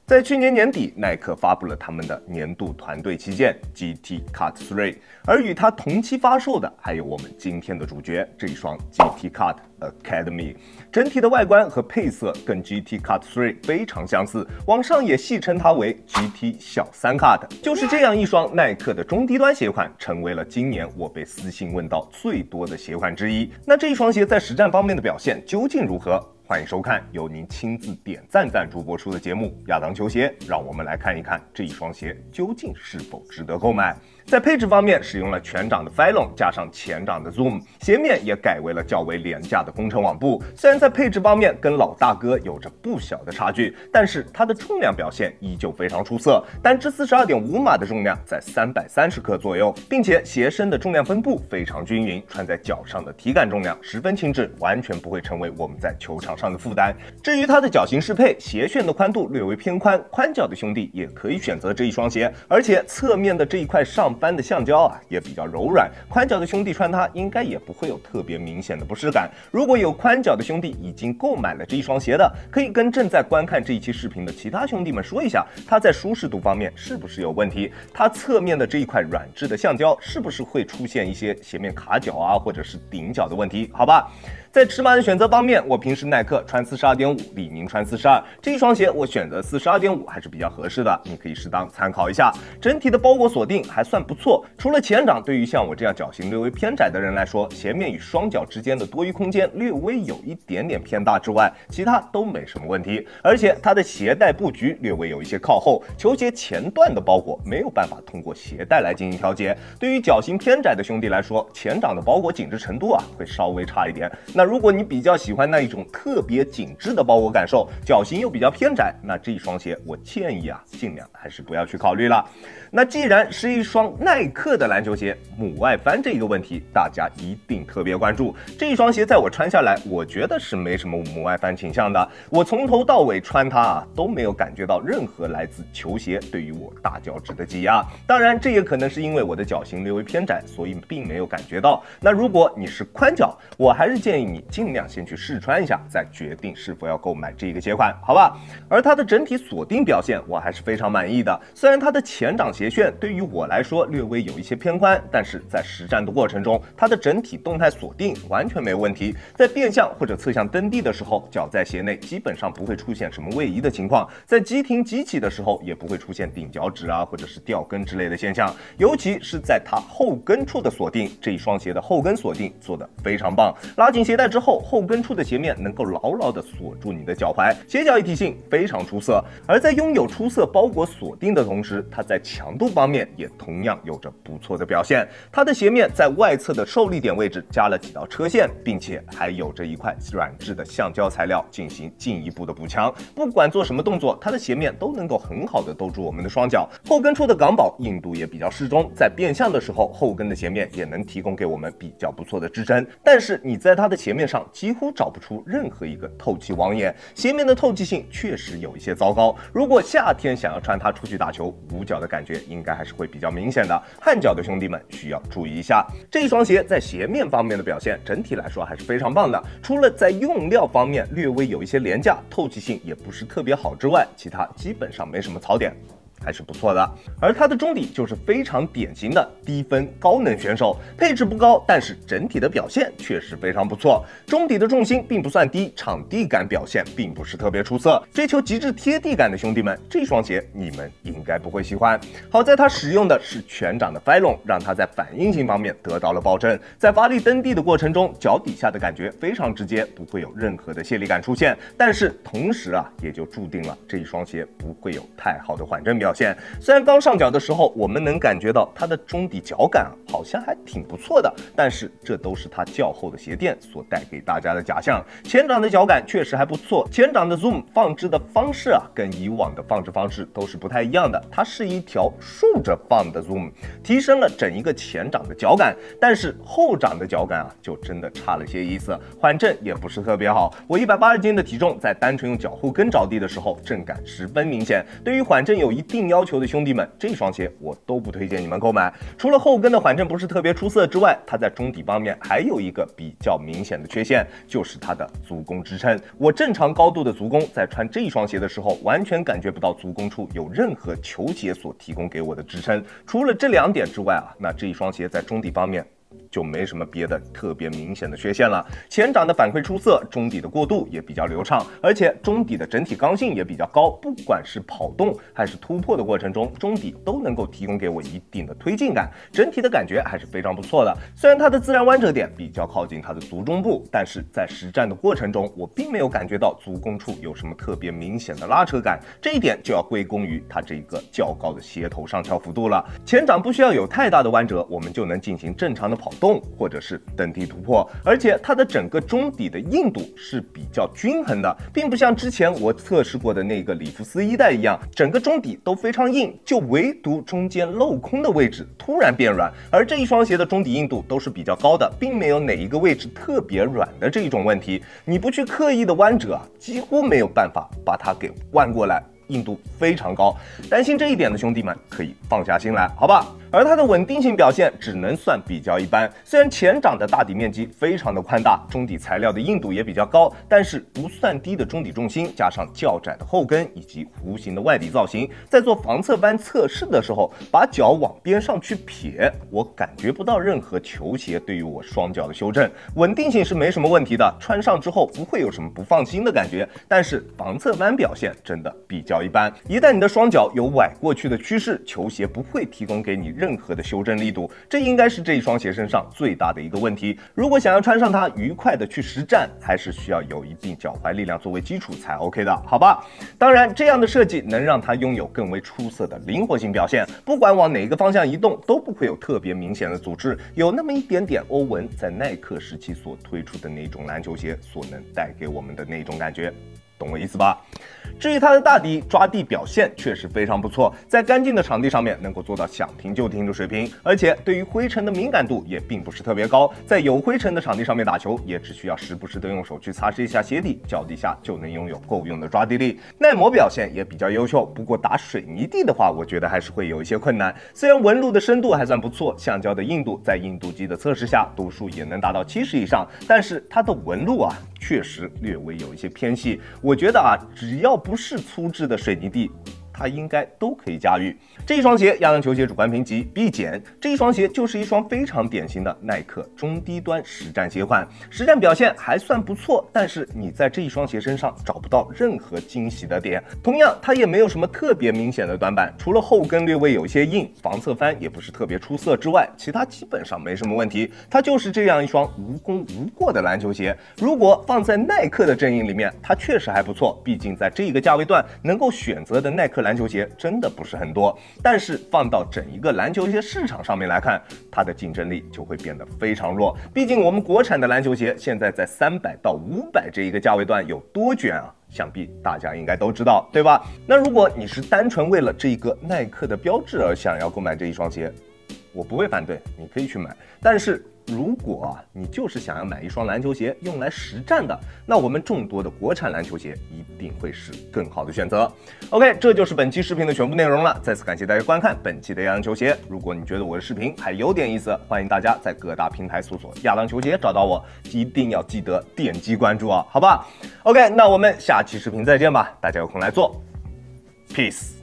在去年年底，耐克发布了他们的年度团队旗舰 GT Cut 3，而与它同期发售的还有我们今天的主角这一双 GT Cut Academy。整体的外观和配色跟 GT Cut 3非常相似，网上也戏称它为 GT 小3 Cut。就是这样一双耐克的中低端鞋款，成为了今年我被私信问到最多的鞋款之一。那这一双鞋在实战方面的表现究竟如何？欢迎收看由您亲自点赞赞助播出的节目《亚当球鞋》，让我们来看一看这一双鞋究竟是否值得购买。在配置方面，使用了全掌的 Phylon 加上前掌的 Zoom， 鞋面也改为了较为廉价的工程网布。虽然在配置方面跟老大哥有着不小的差距，但是它的重量表现依旧非常出色，单支42.5码的重量在330克左右，并且鞋身的重量分布非常均匀，穿在脚上的体感重量十分轻质，完全不会成为我们在球场上的负担。至于它的脚型适配，鞋楦的宽度略微偏宽，宽脚的兄弟也可以选择这一双鞋，而且侧面的这一块上扳的橡胶也比较柔软，宽脚的兄弟穿它应该也不会有特别明显的不适感。如果有宽脚的兄弟已经购买了这一双鞋的，可以跟正在观看这一期视频的其他兄弟们说一下，它在舒适度方面是不是有问题？它侧面的这一块软质的橡胶是不是会出现一些鞋面卡脚或者是顶脚的问题？好吧。在尺码的选择方面，我平时耐克穿42.5，李宁穿42，这一双鞋我选择42.5还是比较合适的，你可以适当参考一下。整体的包裹锁定还算不错，除了前掌对于像我这样脚型略微偏窄的人来说，鞋面与双脚之间的多余空间略微有一点点偏大之外，其他都没什么问题。而且它的鞋带布局略微有一些靠后，球鞋前段的包裹没有办法通过鞋带来进行调节。对于脚型偏窄的兄弟来说，前掌的包裹紧致程度会稍微差一点。那如果你比较喜欢那一种特别紧致的包裹感受，脚型又比较偏窄，那这一双鞋我建议尽量还是不要去考虑了。那既然是一双耐克的篮球鞋，母外翻这一个问题大家一定特别关注。这一双鞋在我穿下来，我觉得是没什么母外翻倾向的，我从头到尾穿它都没有感觉到任何来自球鞋对于我大脚趾的挤压。当然这也可能是因为我的脚型略微偏窄，所以并没有感觉到。那如果你是宽脚，我还是建议你尽量先去试穿一下，再决定是否要购买这个鞋款，好吧？而它的整体锁定表现我还是非常满意的，虽然它的前掌鞋楦对于我来说略微有一些偏宽，但是在实战的过程中，它的整体动态锁定完全没有问题。在变向或者侧向蹬地的时候，脚在鞋内基本上不会出现什么位移的情况，在急停急起的时候也不会出现顶脚趾或者是掉跟之类的现象。尤其是在它后跟处的锁定，这一双鞋的后跟锁定做得非常棒，拉紧鞋带之后，后跟处的鞋面能够牢牢地锁住你的脚踝，鞋脚一体性非常出色。而在拥有出色包裹锁定的同时，它在强度方面也同样有着不错的表现。它的鞋面在外侧的受力点位置加了几道车线，并且还有着一块软质的橡胶材料进行进一步的补强。不管做什么动作，它的鞋面都能够很好的兜住我们的双脚。后跟处的港宝硬度也比较适中，在变向的时候，后跟的鞋面也能提供给我们比较不错的支撑。但是你在它的鞋面上几乎找不出任何一个透气网眼，鞋面的透气性确实有一些糟糕。如果夏天想要穿它出去打球，捂脚的感觉应该还是会比较明显的，汗脚的兄弟们需要注意一下。这一双鞋在鞋面方面的表现整体来说还是非常棒的，除了在用料方面略微有一些廉价，透气性也不是特别好之外，其他基本上没什么槽点，还是不错的。而它的中底就是非常典型的低分高能选手，配置不高，但是整体的表现确实非常不错。中底的重心并不算低，场地感表现并不是特别出色。追求极致贴地感的兄弟们，这双鞋你们应该不会喜欢。好在它使用的是全掌的 Phylon， 让它在反应性方面得到了保证。在发力蹬地的过程中，脚底下的感觉非常直接，不会有任何的泄力感出现。但是同时也就注定了这一双鞋不会有太好的缓震表现。虽然刚上脚的时候我们能感觉到它的中底脚感好像还挺不错的，但是这都是它较厚的鞋垫所带给大家的假象。前掌的脚感确实还不错，前掌的 Zoom 放置的方式跟以往的放置方式都是不太一样的，它是一条竖着放的 Zoom， 提升了整一个前掌的脚感，但是后掌的脚感就真的差了些意思，缓震也不是特别好。我180斤的体重，在单纯用脚后跟着地的时候，震感十分明显，对于缓震有一定定要求的兄弟们，这双鞋我都不推荐你们购买。除了后跟的缓震不是特别出色之外，它在中底方面还有一个比较明显的缺陷，就是它的足弓支撑。我正常高度的足弓在穿这一双鞋的时候，完全感觉不到足弓处有任何球鞋所提供给我的支撑。除了这2点之外啊，那这一双鞋在中底方面就没什么别的特别明显的缺陷了。前掌的反馈出色，中底的过渡也比较流畅，而且中底的整体刚性也比较高，不管是跑动还是突破的过程中，中底都能够提供给我一定的推进感，整体的感觉还是非常不错的。虽然它的自然弯折点比较靠近它的足中部，但是在实战的过程中，我并没有感觉到足弓处有什么特别明显的拉扯感，这一点就要归功于它这一个较高的鞋头上翘幅度了。前掌不需要有太大的弯折，我们就能进行正常的跑动或者是蹬地突破，而且它的整个中底的硬度是比较均衡的，并不像之前我测试过的那个里弗斯1代一样，整个中底都非常硬，就唯独中间镂空的位置突然变软。而这一双鞋的中底硬度都是比较高的，并没有哪一个位置特别软的这一种问题，你不去刻意的弯折，几乎没有办法把它给弯过来，硬度非常高。担心这一点的兄弟们可以放下心来，好吧？而它的稳定性表现只能算比较一般，虽然前掌的大底面积非常的宽大，中底材料的硬度也比较高，但是不算低的中底重心加上较窄的后跟以及弧形的外底造型，在做防侧翻测试的时候，把脚往边上去撇，我感觉不到任何球鞋对于我双脚的修正，稳定性是没什么问题的，穿上之后不会有什么不放心的感觉，但是防侧翻表现真的比较一般，一旦你的双脚有崴过去的趋势，球鞋不会提供给你任何的修正力度，这应该是这一双鞋身上最大的一个问题。如果想要穿上它愉快的去实战，还是需要有一定脚踝力量作为基础才 OK 的，好吧？当然，这样的设计能让它拥有更为出色的灵活性表现，不管往哪个方向移动都不会有特别明显的阻滞，有那么一点点欧文在耐克时期所推出的那种篮球鞋所能带给我们的那种感觉。懂我意思吧？至于它的大底抓地表现确实非常不错，在干净的场地上面能够做到想停就停的水平，而且对于灰尘的敏感度也并不是特别高，在有灰尘的场地上面打球，也只需要时不时的用手去擦拭一下鞋底，脚底下就能拥有够用的抓地力。耐磨表现也比较优秀，不过打水泥地的话，我觉得还是会有一些困难。虽然纹路的深度还算不错，橡胶的硬度在硬度计的测试下，度数也能达到70以上，但是它的纹路啊，确实略微有一些偏细。我觉得啊，只要不是粗制的水泥地，它应该都可以驾驭。这一双鞋亚当球鞋主观评级 B 减，这一双鞋就是一双非常典型的耐克中低端实战鞋款，实战表现还算不错，但是你在这一双鞋身上找不到任何惊喜的点。同样，它也没有什么特别明显的短板，除了后跟略微有一些硬，防侧翻也不是特别出色之外，其他基本上没什么问题。它就是这样一双无功无过的篮球鞋。如果放在耐克的阵营里面，它确实还不错，毕竟在这个价位段能够选择的耐克篮球鞋真的不是很多。但是放到整一个篮球鞋市场上面来看，它的竞争力就会变得非常弱。毕竟我们国产的篮球鞋现在在300到500这一个价位段有多卷啊，想必大家应该都知道，对吧？那如果你是单纯为了这一个耐克的标志而想要购买这一双鞋，我不会反对，你可以去买。但是如果你就是想要买一双篮球鞋用来实战的，那我们众多的国产篮球鞋一定会是更好的选择。OK， 这就是本期视频的全部内容了。再次感谢大家观看本期的亚当球鞋。如果你觉得我的视频还有点意思，欢迎大家在各大平台搜索亚当球鞋找到我，一定要记得点击关注啊，好吧 ？OK， 那我们下期视频再见吧，大家有空来做 ，Peace。